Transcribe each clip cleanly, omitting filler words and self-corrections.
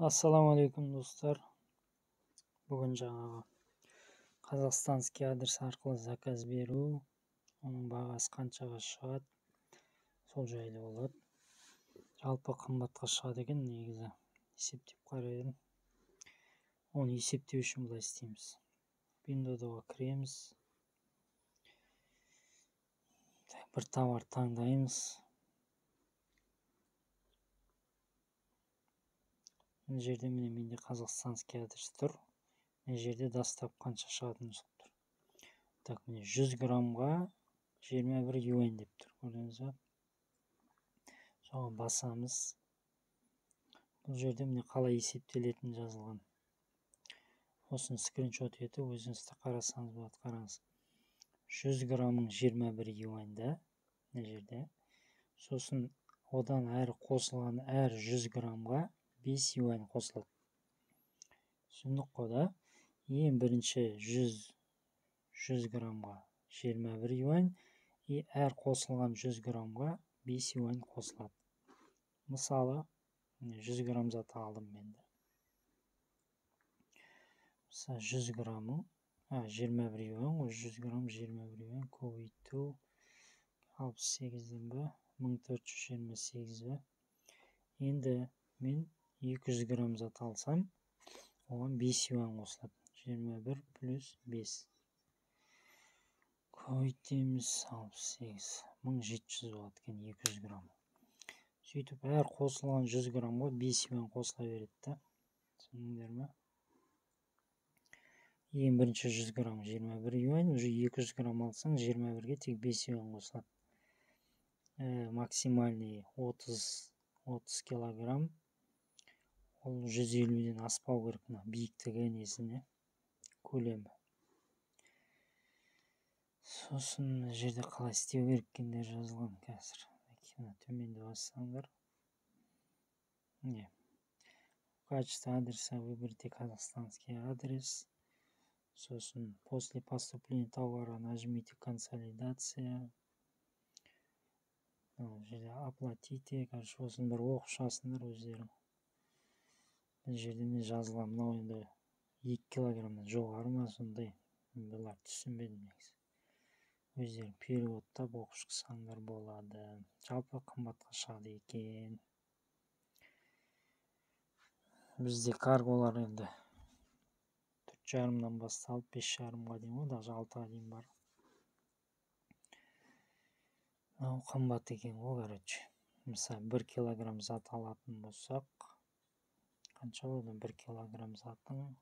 Ассалаумағалейкум достар. Бүгін жаңағы қазақстанский адрес арқылы заказ беру, оның бағасы қаншаға шығады, сол жайлы болады. Жалпы қымбатқа шығады екен негізі. Есептеп қарайын. Оны есептеу үшін былай істейміз. Windows'ға кіреміз. Бір товар таңдаймыз. Мына жерде менде қазақстанский адрес тұр. Мына жерде достап қанша шығатыны тұр. Так, міне 100 граммға 21 юань деп тұр. Көрдіңіз ба? Соған басамыз. Бұл жерде міне қалай есептелетіні жазылған. Осыны скриншот етіп өзіңіз де қарасаңыз болады. Қараңыз. 100 граммың 21 юаньда мына жерде. Сосын одан әрі қосылған әр 100 граммға 5 юань қосылады. Түсіндік қой да? Ең бірінші 100 граммға 21 юань, әр қосылған 100 граммға 5 юань қосылады. Мысалы, 100 грамм зат алдым менде. Мысалы, 100 граммың 21 юань, 100 грамм 21 юань көбейту 68-ден ба, 1428 ба. Енді мен 200 грамм зат алсам, оған 5 юань қосылады. 21 плюс 5. Көбейтеміз 68. 1700 болады екен 200 грамм. Сөйтіп, әр қосылған 100 граммға 5 юань қосыла береді да. Түсіндіңдер ме? Ең бірінші 100 грамм 21 юань, уже 200 грамм алсаң, 21-ге тек 5 юань қосылады. Максимальный 30 килограмм. Ол 150-ден аспау керек, биіктігі несіне, көлемі. Сосын жерде қалай істеу керек екендер жазылған қазір. Төменде бассаңдар. В качестве адреса выберите казахстанский адрес. Сосын после поступления товара нажмите консолидация. Жерде оплатите. Осыны бір оқып шығасыңдар өздерің. Бұл жерде не жазылған, мынау енді 2 килограммнан жоғары ма сондай. Бұлар түсінбедім негізі. Өздерің переводтап оқып шықсаңдар болады. Жалпы қымбатқа шығады екен. Бізде карголар енді 4,5-дан басталып 5,5-ға дейін ғой, даже 6-ға дейін бар. Мынау қымбат екен ғой, короче. Мысалы 1 килограмм зат алатын болсақ, қанша болды 1 килограмм затын?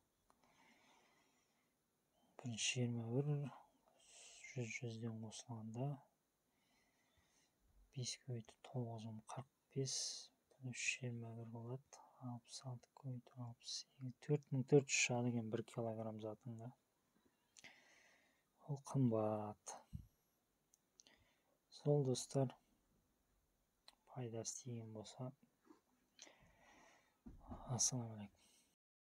21, 100-ден қосылғанда 5 көбейту 9, 45 плюс 21 болады. 66 көбейту 68, 4400 шығады екен 1 килограмм затында. Ол қымбат. Сол достар, пайдасы тиген болса. Ассалаумағалейкум.